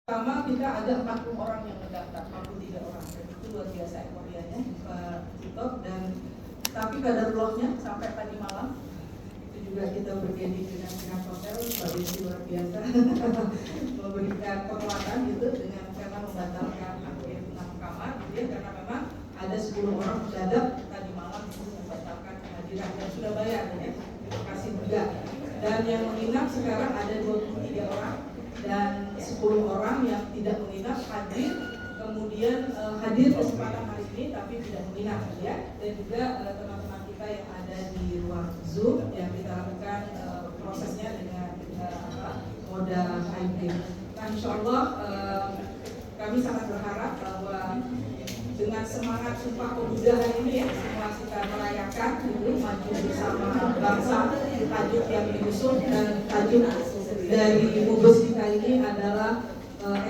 Pertama kita ada 40 orang yang mendaftar, 43 orang, dan itu luar biasa euforianya Pak Tito. Dan tapi kadarulahnya sampai tadi malam itu juga kita berjanji dengan pihak hotel sebagai luar biasa memberikan penguatan gitu dengan karena membatalkan hampir 6 kamar gitu ya, karena memang ada 10 orang mendadak tadi malam itu membatalkan kehadiran dan sudah bayar ya. Terima kasih juga. Dan yang menginap sekarang ada 23 orang dan 10 orang yang tidak menginap hadir, kemudian hadir kesempatan hari ini tapi tidak menginap ya. Dan juga teman-teman kita yang ada di ruang Zoom yang kita lakukan prosesnya dengan moda hybrid. Nah, insya Allah kami sangat berharap bahwa dengan semangat Sumpah Pemuda hari ini ya, semua kita merayakan gitu, maju bersama bangsa. Tajuk yang diusung dan tajuk dari Mubes kita ini adalah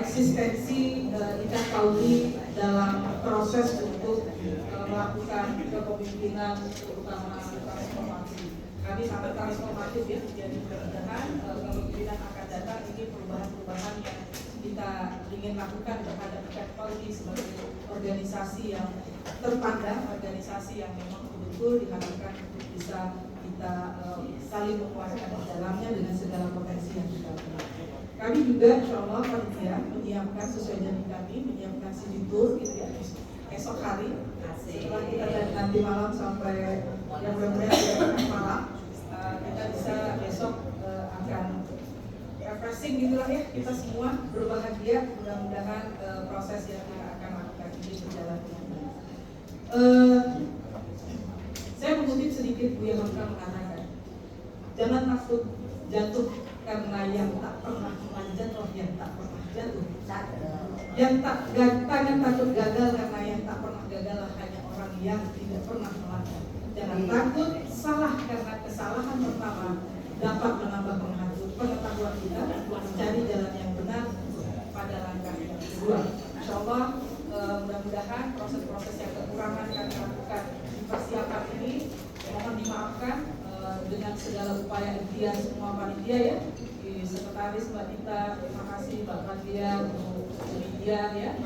eksistensi Ida Pauli dalam proses untuk melakukan kepemimpinan terutama transformasi. Kami sangat transformatif ya, jadi mudah-mudahan kepemimpinan akan datang ini perubahan-perubahan yang kita ingin lakukan terhadap Ida Pauli sebagai organisasi yang terpandang, organisasi yang memang betul-betul diharapkan untuk bisa kita saling memuaskan di dalamnya dengan segala potensi yang kita punya. Kami juga insya Allah panitia menyiapkan sesuai janji kami, menyiapkan city tour gitu ya, esok hari setelah kita dari nanti malam sampai yang benar-benar malam kita bisa besok akan refreshing gitulah ya, kita semua berbahagia. Mudah-mudahan proses yang kita akan lakukan ini berjalan dengan baik. Saya mengutip sedikit Buya Hamka mengatakan, jangan takut jatuh karena yang tak pernah memanjat loh yang tak pernah jatuh. Jangan takut gagal karena yang tak pernah gagal hanya orang yang tidak pernah melangkah. Jangan takut salah karena kesalahan pertama dapat menambah pengetahuan kita untuk mencari jalan yang benar pada langkah yang kedua. Insya Allah mudah-mudahan proses-proses yang kekurangan kami lakukan di persiapan ini mohon dimaafkan dengan segala upaya ikhtiar semua panitia ya, di sekretaris Mbak Dita, terima kasih Mbak Fatia, Bu Lydia ya,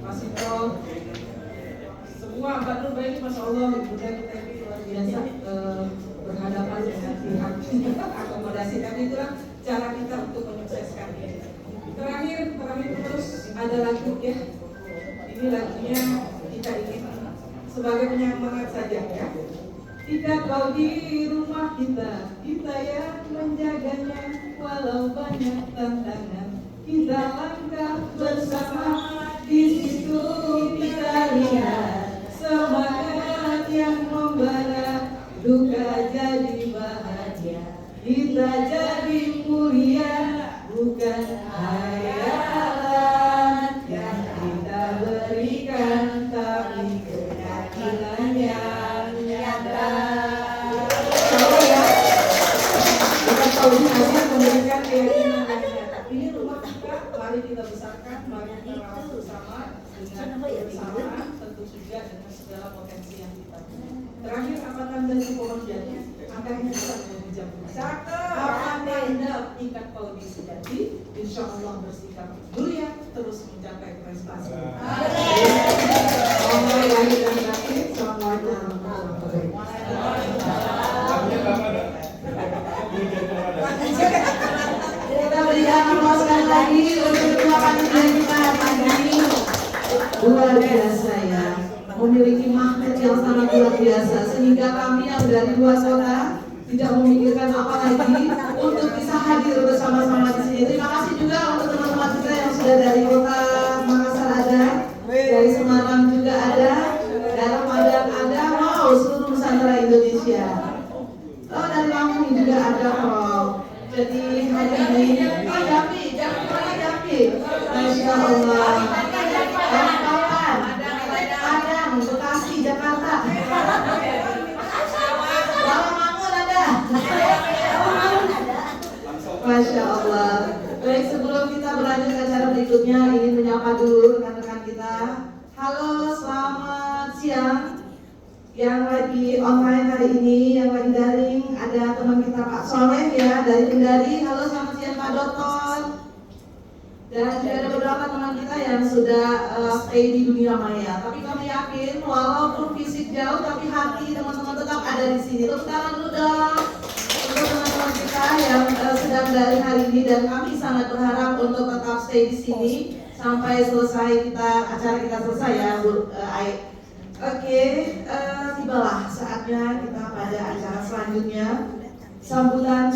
Pak Sitro, semua Mbak Nur Baini, Masya Allah, Bunda kita ini luar biasa berhadapan dengan pihak akomodasi, dan itulah cara kita untuk menyukseskan ini. Terakhir terus ada lagu ya, ini lagunya kita ingin sebagai penyemangat saja ya. Jika kau di rumah kita yang menjaganya, walau banyak tantangan, kita langkah bersama. Di situ kita lihat semangat yang membara, duka jadi bahagia, kita jadi mulia, bukan hayalan yang kita berikan, tapi keyakinan yang nyata. Kalau kita memberikan keyakinan yang nyata, ini rumah kita, mari kita besarkan, mari kita rawat bersama dengan kebersamaan, tentu juga dengan segala potensi yang kita punya. Terakhir, apa tanda si pohon jadi? Angkanya bisa menghujam. Apa tanda ikat Pauli sejati? Insya Allah bersikap mulia, terus mencapai prestasi. Kita berikan aplaus sekali lagi untuk kedua panitia kita pagi ini. Luar biasa ya, memiliki magnet yang sangat luar biasa sehingga kami yang dari luar kota tidak memikirkan apa lagi untuk bisa hadir bersama-sama di sini. Terima kasih juga untuk teman-teman kita yang sudah dari kota Makassar ada, dari Semarang juga ada, dari Padang ada, wow, seluruh Nusantara Indonesia. Oh, dari Lampung juga ada kok. Jadi hari ini, oh Jambi, Masya Allah. Kapan? Padang, Bekasi, Jakarta. Rawamangun ada. Masya Allah. Baik, sebelum kita berlanjut ke acara berikutnya, ingin menyapa dulu rekan-rekan kita. Halo, selamat siang. Yang lagi online hari ini, yang lagi daring, ada teman kita Pak Soleh ya dari Kendari. Halo, selamat siang Pak Dokter. Dan juga ada beberapa teman kita yang sudah stay di dunia maya. Tapi kami yakin walaupun fisik jauh, tapi hati teman-teman tetap ada di sini. Tepuk tangan dulu dong untuk teman-teman kita yang sedang dari hari ini, dan kami sangat berharap untuk tetap stay di sini sampai selesai acara kita selesai ya Bu Ai. Oke, tibalah saatnya kita pada acara selanjutnya. Sambutan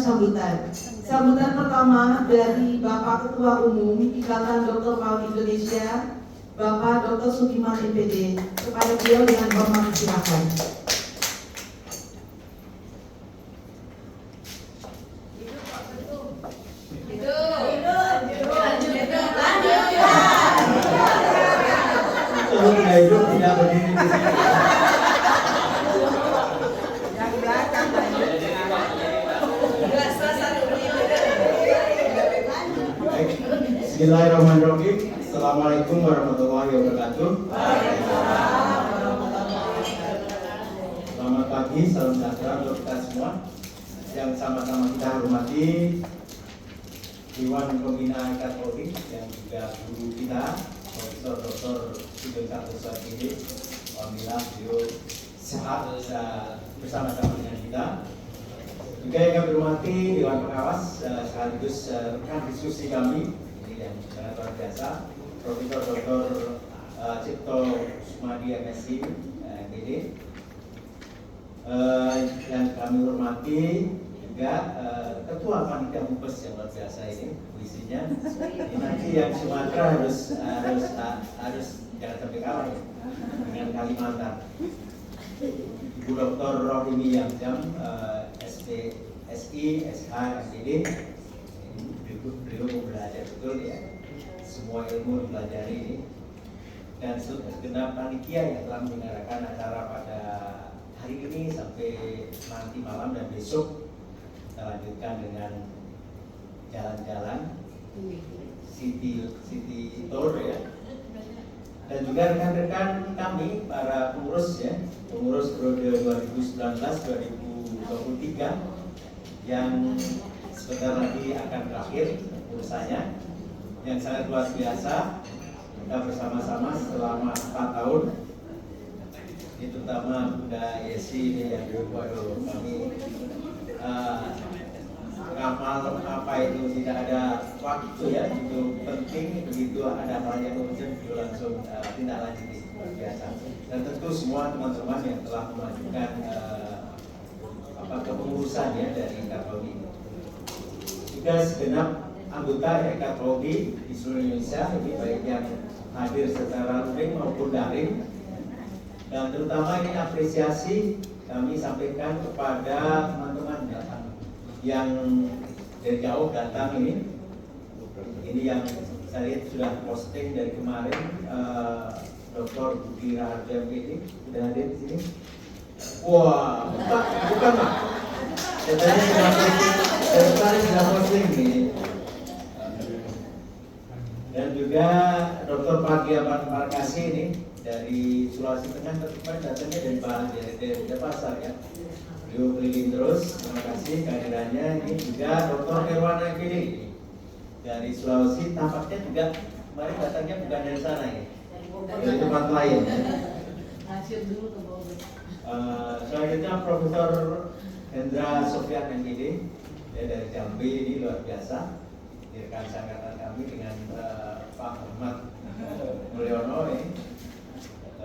pertama dari Bapak Ketua Umum Ikatan Dokter PAUD Indonesia, Bapak Dr. Sugiman MPD. Kepada beliau dengan hormat silakan. Kalau tidak hidup tidak berdiri di sini. Bismillahirrahmanirrahim. Assalamualaikum warahmatullahi wabarakatuh. Selamat pagi, salam sejahtera untuk kita semua yang sama-sama kita hormati Dewan Pembina IKAT PAUD yang juga guru kita Profesor Dr. Sugeng Santoso ini. Alhamdulillah beliau sehat bersama-sama dengan kita. Juga yang kami hormati Dewan Pengawas sekaligus rekan diskusi kami ini yang sangat luar biasa, Profesor Dr. Cipto Sumadi MSc MPD. Yang kami hormati juga Ketua Panitia Mubes yang luar biasa ini isinya. Ini nanti yang Sumatera harus jangan sampai kalah ya dengan Kalimantan. Ibu Dr. Rohimi Yamjam, SI, SH, MPD. Beliau belajar betul ya, semua ilmu dipelajari ini. Dan segenap panitia yang telah menyelenggarakan acara pada hari ini sampai nanti malam dan besok kita lanjutkan dengan jalan-jalan city tour ya. Dan juga rekan-rekan kami para pengurus ya, pengurus periode 2019-2023 yang sebentar lagi akan berakhir urusannya, yang sangat luar biasa. Kita bersama-sama selama 4 tahun. Ini terutama Bunda Yesi ini yang kami ngamal apa itu tidak ada waktu ya, itu penting, begitu ada hal yang urgent itu langsung tindak lanjuti, luar biasa. Dan tentu semua teman-teman yang telah memajukan kepengurusan ya dari IKAT PAUD ini. Juga segenap anggota IKAT PAUD di seluruh Indonesia, ini baik yang hadir secara luring maupun daring. Dan terutama ini apresiasi kami sampaikan kepada teman-teman yang dari jauh datang ini. Ini yang saya lihat sudah posting dari kemarin, Dr. Budi Raharja ini sudah hadir di sini. Wah, bukan Pak. Katanya sudah posting, dari kemarin sudah posting ini. Dan juga Dr. Pagiapan Parkasi ini dari Sulawesi Tengah, tapi datangnya dari Bahan dari Pasar ya. Beliau keliling terus, terima kasih kehadirannya. Ini juga Dr. Herwana MPD dari Sulawesi, tampaknya juga kemarin datangnya bukan dari sana ya, dari tempat lain. Selanjutnya Profesor Hendra Sofyan MPD ya, dari Jambi, ini luar biasa. Rekan sangkatan kami dengan Pak Ahmad Mulyono ini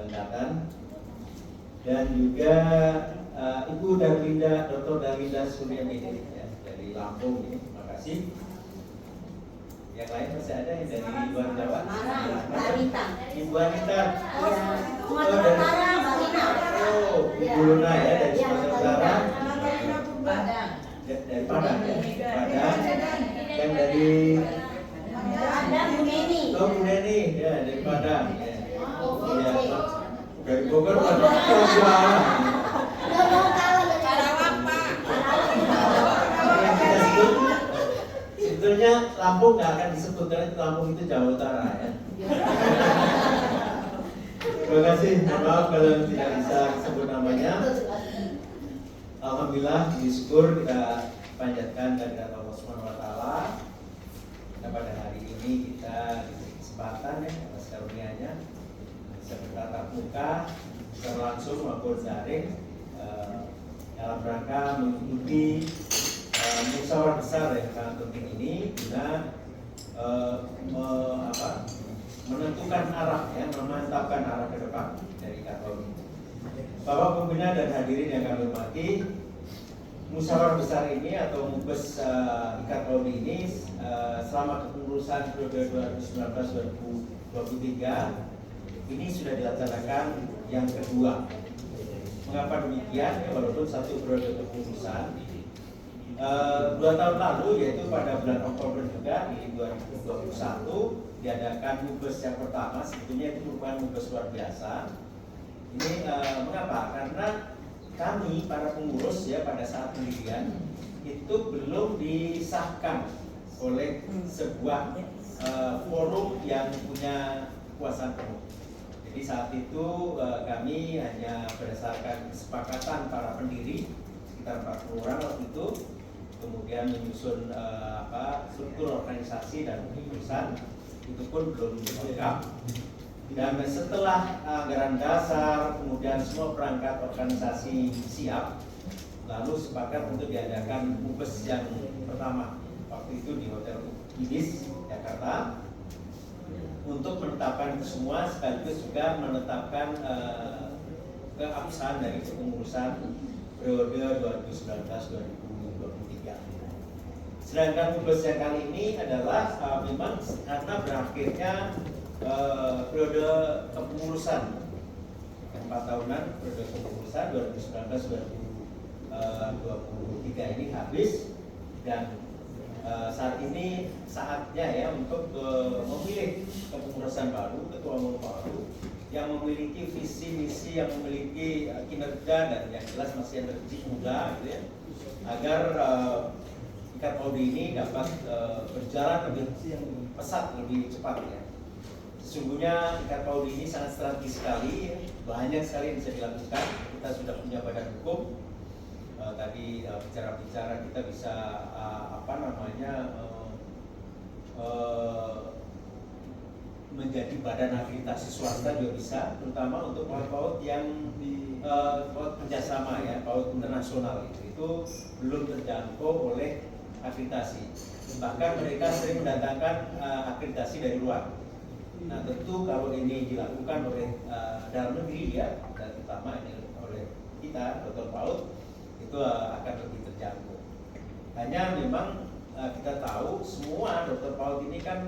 datang. Dan juga Ibu Darlinda, Dr. Darlinda Suryamidi ya, dari Lampung ini, terima kasih. Yang lain masih ada yang dari luar Jawa. Ibu Anita. Ibu Luna ya dari Sumatera Utara. Dari Padang. Yang dari Bu Neni ya, dari Padang ya. Dari Bogor Padang. Sebetulnya Lampung nggak akan disebut karena Lampung itu Jawa Utara ya. Terima kasih, maaf kalau tidak bisa sebut namanya. Alhamdulillah, syukur kita panjatkan kehadirat Allah Subhanahu wa Taala. Pada hari ini kita muka secara langsung maupun daring dalam rangka mengikuti musyawarah besar yang sangat penting ini guna menentukan arah, ya, memantapkan arah ke depan dari Katoldi. Bapak pembina dan hadirin yang kami hormati, musyawarah besar ini atau Mubes Ikatoldi ini selama kepengurusan periode 2019-2023 ini sudah dilaksanakan yang kedua. Mengapa demikian? Ya, walaupun satu periode kepengurusan 2 tahun lalu, yaitu pada bulan Oktober juga di 2021 diadakan Mubes yang pertama, sebetulnya itu merupakan Mubes luar biasa. Ini mengapa? Karena kami para pengurus ya pada saat pendirian itu belum disahkan oleh sebuah forum yang punya kekuasaan penuh. Jadi saat itu kami hanya berdasarkan kesepakatan para pendiri sekitar 40 orang waktu itu, kemudian menyusun struktur organisasi dan keputusan itu pun belum lengkap. Dan setelah anggaran dasar, kemudian semua perangkat organisasi siap, lalu sepakat untuk diadakan Mubes yang pertama waktu itu di Hotel Ibis, Jakarta, untuk menetapkan itu semua sekaligus juga menetapkan keabsahan dari kepengurusan periode 2019-2023. Sedangkan Mubes yang kali ini adalah memang karena berakhirnya periode kepengurusan 4 tahunan, periode kepengurusan 2019-2023 ini habis, dan saat ini saatnya ya untuk memilih kepengurusan baru, ketua umum baru yang memiliki visi misi, yang memiliki kinerja dan yang jelas masih energi muda, gitu ya, agar Ikatoldi ini dapat berjalan lebih pesat, lebih cepat ya. Sesungguhnya Ikatoldi ini sangat strategis sekali, ya. Banyak sekali yang bisa dilakukan. Kita sudah punya badan hukum. Tadi bicara-bicara kita bisa menjadi badan akreditasi swasta juga bisa, terutama untuk PAUD yang PAUD kerjasama ya, PAUD internasional itu belum terjangkau oleh akreditasi. Bahkan mereka sering mendatangkan akreditasi dari luar. Nah tentu kalau ini dilakukan oleh dalam negeri ya, dan terutama ini oleh kita, Dr. PAUD, itu akan lebih terjangkau. Hanya memang kita tahu semua Dr. PAUD ini kan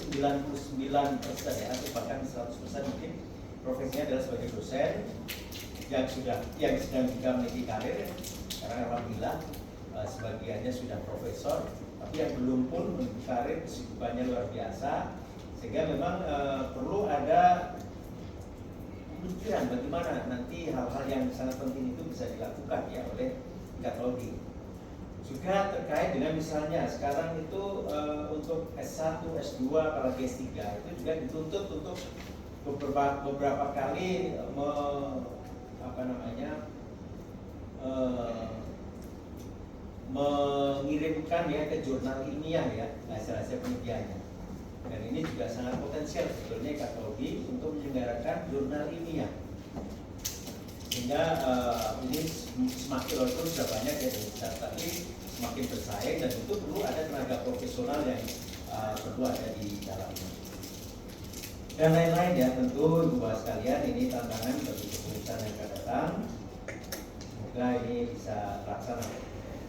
99% ya, atau bahkan 100% mungkin profesinya adalah sebagai dosen yang sedang juga memiliki karir ya. Karena alhamdulillah sebagiannya sudah profesor, tapi yang belum pun memiliki karir, kesibukannya luar biasa, sehingga memang perlu ada pemikiran bagaimana nanti hal-hal yang sangat penting itu bisa dilakukan ya oleh Ikatoldi. Juga terkait dengan misalnya sekarang itu untuk S1, S2, apalagi S3 itu juga dituntut untuk beberapa kali mengirimkan ya ke jurnal ilmiah ya hasil-hasil penelitiannya. Dan ini juga sangat potensial sebetulnya Ikatoldi untuk menyelenggarakan jurnal ilmiah. Sehingga ini semakin walaupun sudah banyak ya, tapi semakin bersaing, dan itu perlu ada tenaga profesional yang perlu ada di dalamnya. Dan lain-lain ya, tentu Ibu Bapak sekalian, ini tantangan bagi kepengurusan yang akan datang. Semoga ini bisa terlaksana.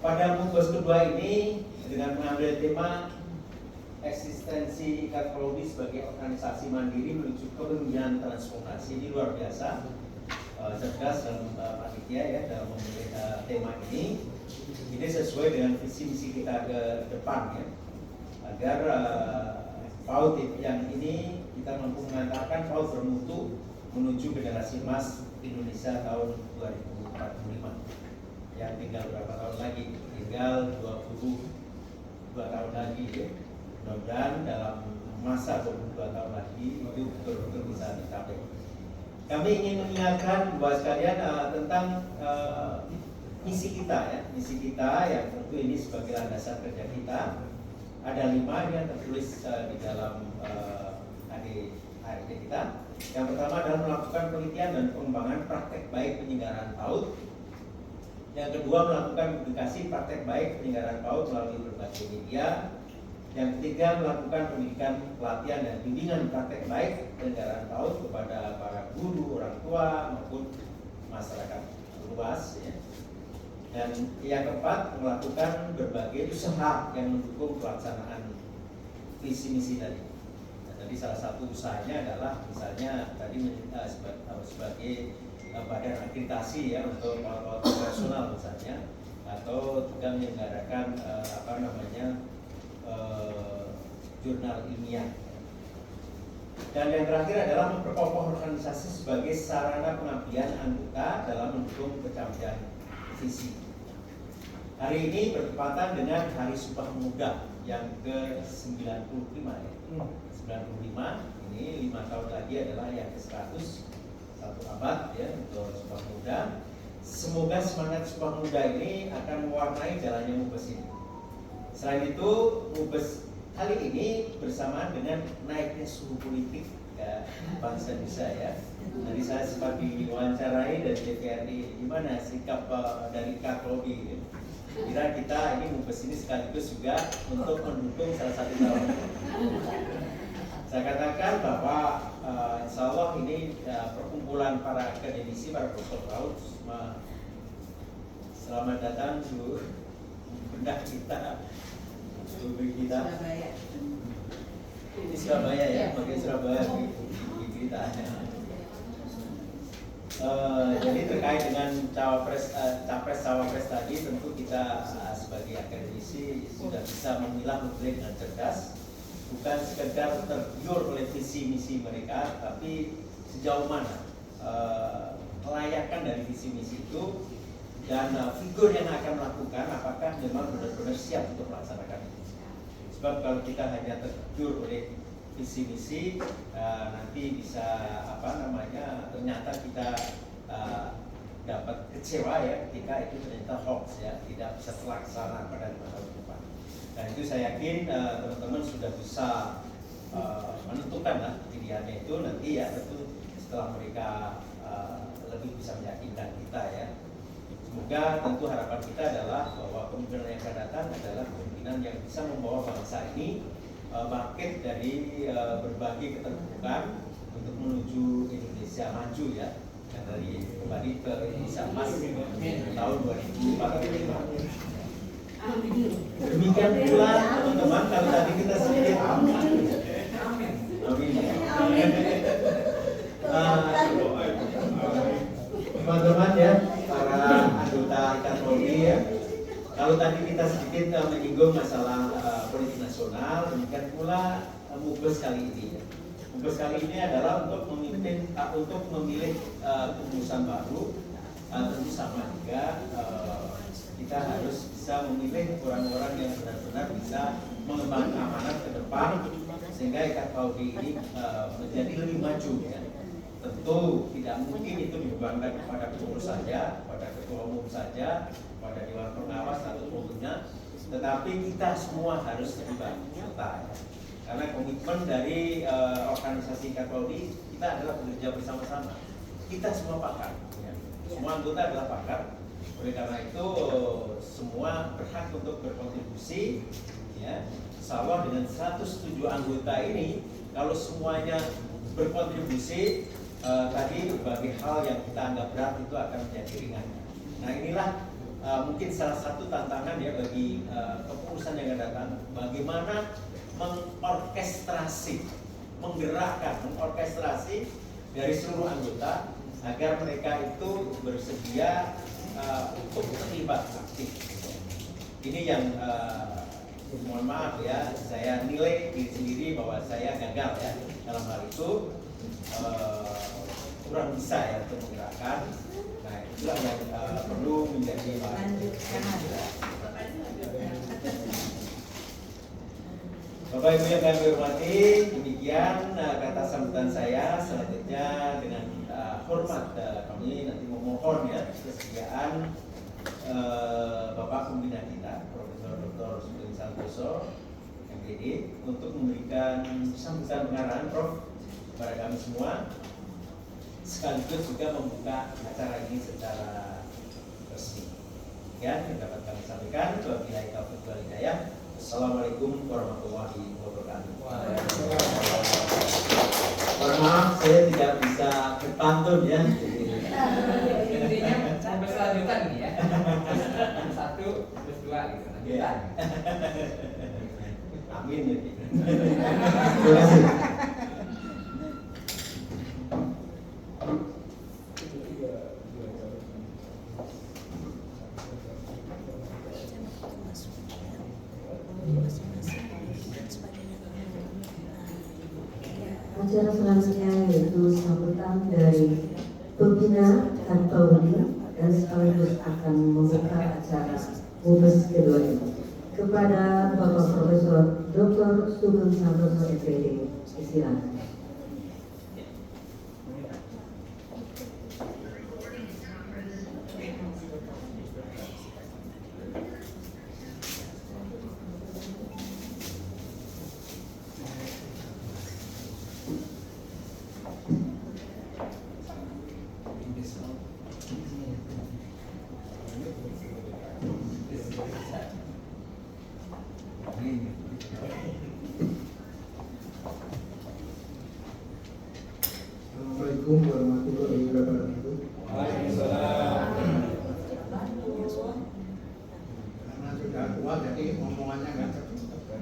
Pada Mubes kedua ini dengan mengambil tema eksistensi Ikatoldi sebagai organisasi mandiri menuju kepemimpinan transformasi, ini luar biasa. Cerdas dalam panitia ya dalam memilih tema ini sesuai dengan visi misi kita ke depan ya, agar PAUD yang ini kita mampu mengantarkan PAUD bermutu menuju generasi emas Indonesia tahun 2045 yang tinggal berapa tahun lagi, tinggal 22 tahun lagi ya. Mudah-mudahan dalam masa 22 tahun lagi itu betul-betul bisa dicapai. Kami ingin mengingatkan bahwa sekalian tentang misi kita ya, misi kita yang tentu ini sebagai landasan kerja kita. Ada 5 yang tertulis di dalam ART kita. Yang pertama adalah melakukan penelitian dan pengembangan praktek baik penyelenggaraan PAUD. Yang kedua, melakukan publikasi praktek baik penyelenggaraan PAUD melalui berbagai media. Yang ketiga, melakukan pendidikan, pelatihan, dan bimbingan praktek baik penyelenggaraan PAUD kepada para guru, orang tua, maupun masyarakat luas. Ya. Dan yang keempat, melakukan berbagai usaha yang mendukung pelaksanaan visi misi tadi. Nah, tadi salah satu usahanya adalah misalnya tadi sebagai badan akreditasi ya untuk internasional misalnya, atau juga menyelenggarakan jurnal ilmiah. Dan yang terakhir adalah memperkokoh organisasi sebagai sarana pengabdian anggota dalam mendukung pencapaian visi. Hari ini bertepatan dengan Hari Sumpah Pemuda yang ke-95 ya. 95 ini 5 tahun lagi adalah yang ke-100, 1 abad ya untuk Sumpah Pemuda. Semoga semangat Sumpah Pemuda ini akan mewarnai jalannya MUBES ini. Selain itu, MUBES kali ini bersamaan dengan naiknya suhu politik ya, bangsa Indonesia ya. Nanti saya sempat diwawancarai dari DPRD, gimana sikap dari Kapolri gitu. Kira kita ini MUBES ini sekaligus juga untuk mendukung salah satu calon. Saya katakan bahwa insya Allah ini perkumpulan para akademisi, para profesor PAUD, selamat datang Bu Bunda kita, Bu kita. Ini Surabaya ya, bagian Surabaya Bu kita. Jadi terkait dengan capres-cawapres tadi, tentu kita sebagai akademisi sudah bisa memilah-milah dengan cerdas, bukan sekedar tergiur oleh visi misi mereka, tapi sejauh mana kelayakan dari visi misi itu dan figur yang akan melakukan apakah memang benar-benar siap untuk melaksanakan itu. Sebab kalau kita hanya tergiur oleh visi misi nanti bisa ternyata kita dapat kecewa ya ketika itu ternyata hoax ya, tidak bisa terlaksana pada 5 tahun depan. Dan itu saya yakin teman-teman sudah bisa menentukan lah pilihannya itu nanti ya, tentu setelah mereka lebih bisa meyakinkan kita ya. Semoga tentu harapan kita adalah bahwa kemungkinan yang akan datang adalah kemungkinan yang bisa membawa bangsa ini bangkit dari berbagai keterpurukan untuk menuju Indonesia maju ya, dan dari kembali ke Indonesia emas tahun 2045. Demikian pula teman-teman, kalau tadi kita sedikit teman-teman ya, para anggota Kapolri ya. Kalau tadi kita sedikit menyinggung masalah politik nasional, demikian pula MUBES kali ini. MUBES kali ini adalah untuk memilih kepengurusan baru. Tentu sama juga kita harus bisa memilih orang-orang yang benar-benar bisa mengembangkan amanat ke depan sehingga Kapolri ini menjadi lebih maju ya. Tentu tidak mungkin itu dibebankan kepada pengurus saja, pada ketua umum saja, pada dewan pengawas atau pengurusnya, tetapi kita semua harus terlibat serta ya. Karena komitmen dari organisasi Kapolri kita adalah bekerja bersama-sama. Kita semua pakar, ya. Semua anggota adalah pakar. Oleh karena itu semua berhak untuk berkontribusi, ya. Insya Allah dengan 107 anggota ini, kalau semuanya berkontribusi, tadi berbagai hal yang kita anggap berat itu akan menjadi ringan. Nah inilah mungkin salah satu tantangan ya bagi kepengurusan yang akan datang, bagaimana mengorkestrasi dari seluruh anggota agar mereka itu bersedia untuk terlibat aktif. Ini yang mohon maaf ya, saya nilai diri sendiri bahwa saya gagal ya dalam hal itu. Kurang bisa ya untuk menggerakkan. Nah itulah yang perlu menjadi Bapak Ibu yang kami hormati, demikian kata sambutan saya. Selanjutnya dengan hormat kami nanti memohon ya kesediaan Bapak Pembina kita Profesor Dr. Sugeng Santoso MPD untuk memberikan sambutan pengarahan. Prof, kepada kami semua, sekaligus juga membuka acara ini secara resmi. Ya, yang dapat kami sampaikan. Wabillahi taufiq wal hidayah. Assalamualaikum warahmatullahi wabarakatuh. Mohon maaf, saya tidak bisa berpantun ya. Intinya berkelanjutan nih ya. Satu terus dua gitu. Ya. Amin ya. Terima kasih. Acara selanjutnya yaitu sambutan dari pembina dan pembeli dan sekaligus akan membuka acara Mubes kedua ini kepada Bapak Profesor Dr. Sugeng Santoso SPD. Silakan. Assalamualaikum warahmatullahi wabarakatuh. Karena sudah tua jadi omongannya nggak cepet.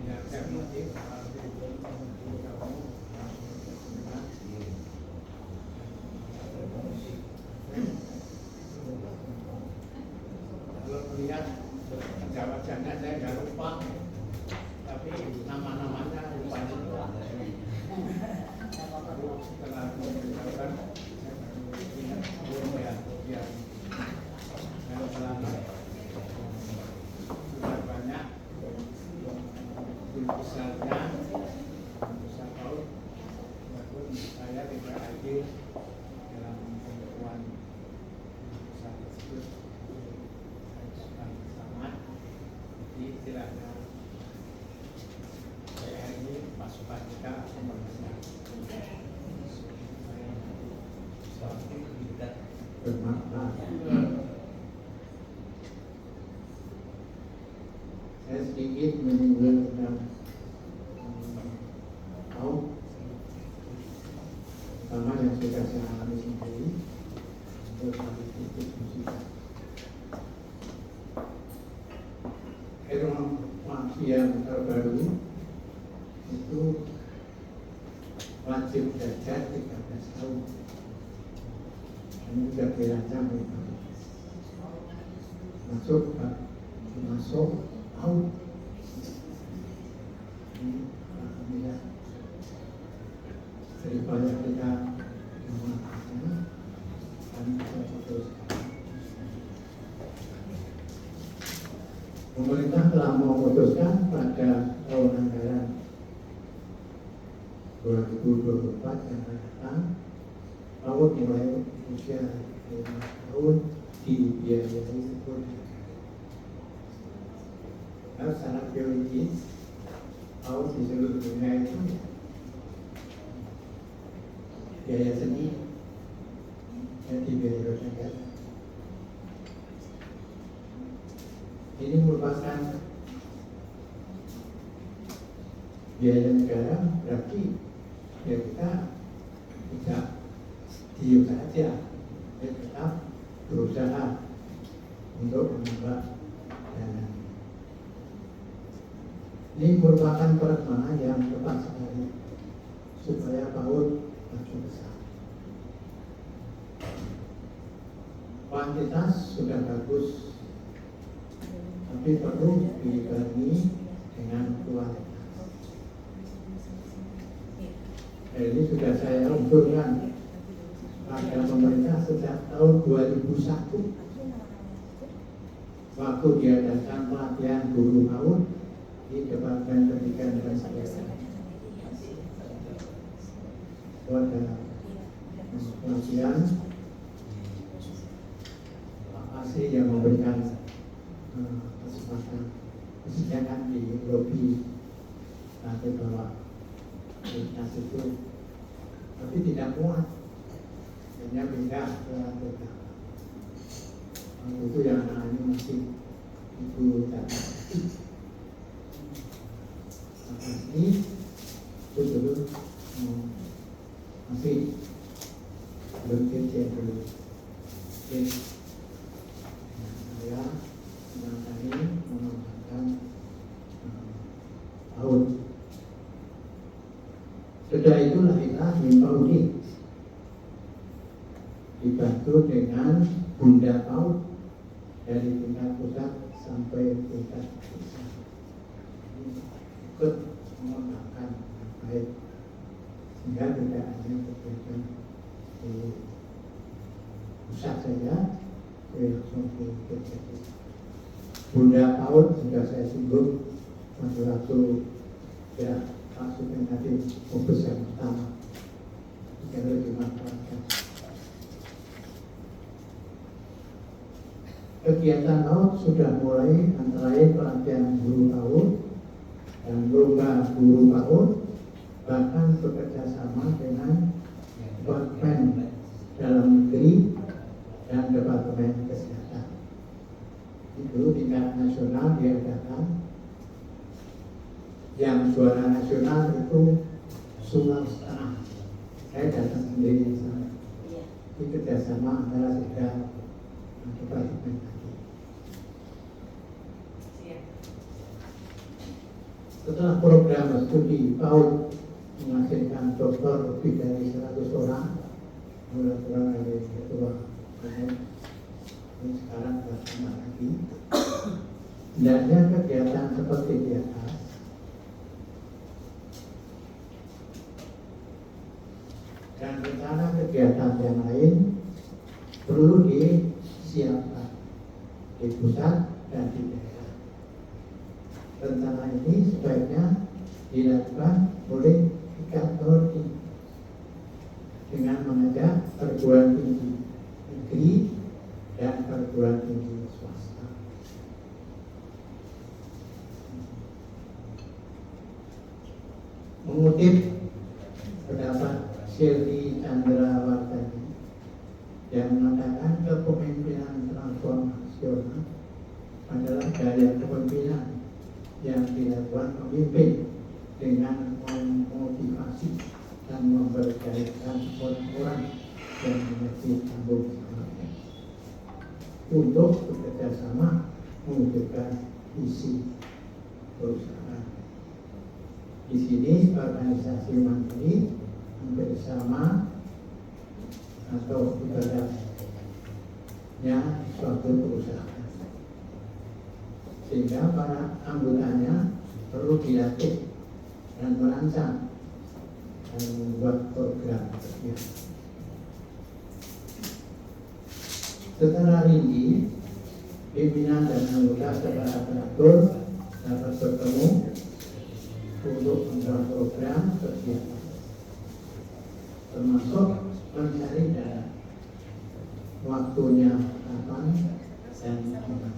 Ya, saya mengerti. Kalau melihat wajah-wajahnya saya nggak lupa, tapi nama-namanya lupa semua. Setelah memberitahukan, saya baru ingat ya, yang selama sudah banyak guru besarnya, besar paut, walaupun saya tidak hadir dalam pembukuan besar tersebut. Sama di istilahnya saya ini pasukan kita semuanya bermakna. Saya sedikit menyinggung tentang kaum sama yang sudah saya alami sendiri untuk satu titik musibah. Reformasi yang terbaru itu wajib belajar 13 tahun. Ini sudah dirancang masuk tahun. Ini alhamdulillah daripada kita melakukannya dan kita putuskan. Pemerintah telah memutuskan pada tahun anggaran 2024 yang akan datang, PAUD mulai usia 5 tahun dibiayai sepenuhnya. Nah, secara teologis, PAUD di seluruh dunia itu biaya sendiri dan dibiayai oleh negara. Ini merupakan biaya negara, berarti ya kita tidak diam saja, kita tetap berusaha untuk menambah dana. Ini merupakan perkembangan yang tepat sekali supaya PAUD makin besar. Kuantitas sudah bagus, tapi perlu dibarengi dengan kualitas. Ini sudah saya unsurkan pada pemerintah sejak tahun 2001 waktu diadakan pelatihan guru PAUD di Departemen Pendidikan dan Kebudayaan. Pada pelatihan ASC Asri yang memberikan kesempatan kesenjangan di lobi lantai bawah Dinas itu, tapi tidak muat, hanya pindah ke lantai belakang. Itu yang namanya masih itu data. Maka ini itu dulu masih belum kerja dulu. Oke. Saya menangani mengembangkan PAUD. Setelah itu lahirlah MIPAUD, dibantu dengan Bunda PAUD dari tingkat pusat sampai tingkat desa. Ikut mengembangkan yang baik, sehingga tidak hanya kegiatan di pusat saja, langsung di desa. Bunda PAUD sudah saya singgung pada waktu ya Pak Supeng tadi, fokus yang pertama yang lebih dimanfaatkan. Kegiatan PAUD sudah mulai antara lain pelatihan guru PAUD dan lomba guru PAUD, bahkan bekerja sama dengan Departemen Dalam Negeri dan Departemen Kesehatan. Itu tingkat nasional diadakan. Yang juara nasional itu Sulawesi Tengah. Saya datang sendiri di sana. Ini kerjasama antara tiga departemen tadi. Setelah program studi PAUD menghasilkan dokter lebih dari 100 orang, mulai kurang dari ketua ini sekarang bersama lagi. Hendaknya kegiatan seperti di atas dan rencana kegiatan yang lain perlu disiapkan di pusat dan di daerah. Rencana ini sebaiknya dilakukan oleh kantor dengan mengajak perguruan tinggi negeri dan perguruan tinggi swasta. Mengutip pendapat Shirley Chandrawardhani yang mengatakan kepemimpinan transformasional adalah gaya kepemimpinan yang dilakukan pemimpin dengan memotivasi dan memberdayakan orang-orang yang memiliki tanggung jawab untuk bekerja sama mewujudkan visi perusahaan. Di sini organisasi mandiri bersama atau ibadahnya suatu perusahaan, sehingga para anggotanya perlu dilatih dan merancang dan membuat program kerja. Secara rinci, pimpinan dan anggota secara teratur dapat bertemu untuk membuat program kegiatan, termasuk mencari dana, waktunya kapan dan gimana.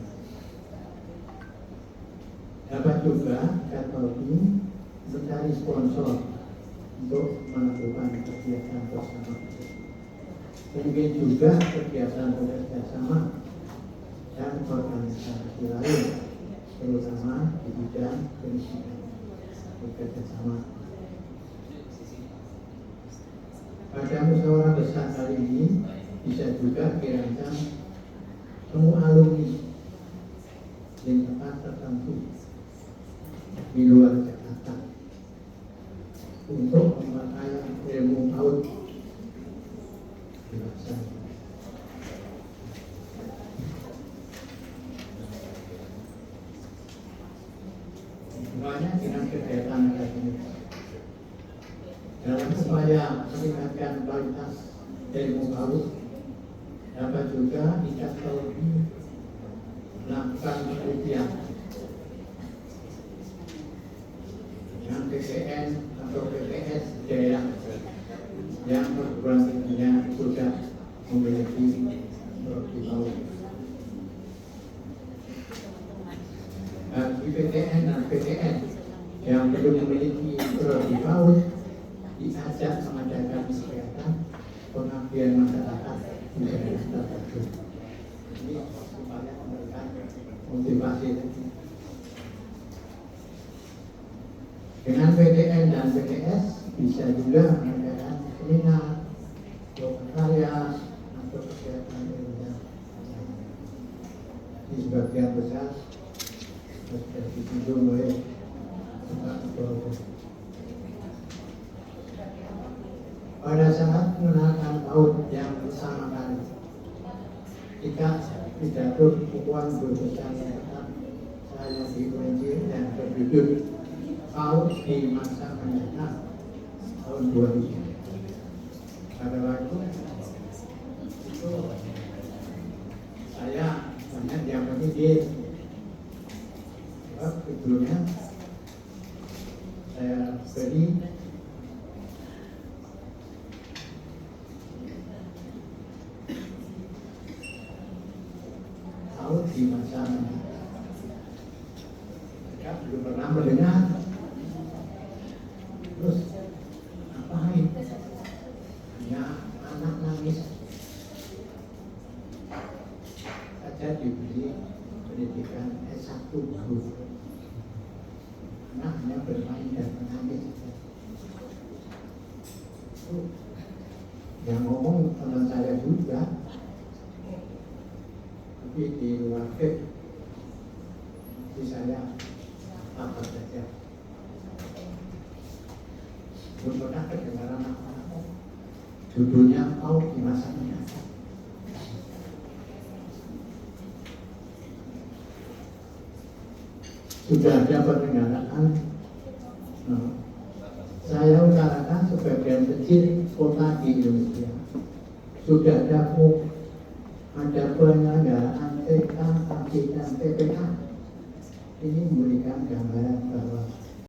Dapat juga Katolbi mencari sponsor untuk melakukan kegiatan bersama. Mungkin juga kegiatan bekerjasama dan organisasi lain, terutama di bidang pendidikan bekerjasama. Pada musyawarah besar kali ini bisa juga dirancang semua alumni di tempat tertentu di luar Jakarta untuk memakai ilmu PAUD dilaksanakan. Semuanya dengan kegiatan akademik. Dalam upaya meningkatkan kualitas ilmu PAUD, dapat juga Katolbi melakukan penelitian dengan PPN atau PPS daerah yang perguruan tingginya sudah memiliki prodi PAUD. PTN dan PTN yang belum memiliki prodi PAUD diajak mengadakan kegiatan pengabdian masyarakat di daerah tertentu. Ini supaya memberikan motivasi. Dengan PTN dan PTS bisa juga mengadakan seminar, karya atau kegiatan lainnya. Di sebagian besar sudah ditunjuk oleh Pak Ketua. Pada saat mengenalkan PAUD yang pertama kali, jika pidato Puan berbesar tetap saya di UNJ dan berjudul PAUD di masa mendatang tahun 2000. Pada waktu itu saya banyak yang mendidik. Sebab sebelumnya saya beri PAUD di masa mendatang. Saya belum pernah mendengar. Terus ngapain? Hanya anak nangis saja diberi pendidikan S1 guru. Anak hanya bermain dan menangis saja. Yang ngomong teman saya juga, tapi di luar di saya apa saja. Belum pernah kedengaran apa-apa. Judulnya PAUD di masa mendatang. Sudah ada pendengaraan. Saya utarakan sebagian kecil kota di Indonesia sudah ada penyelenggaraan TK, KJ, dan TPK. Ini memberikan gambaran bahwa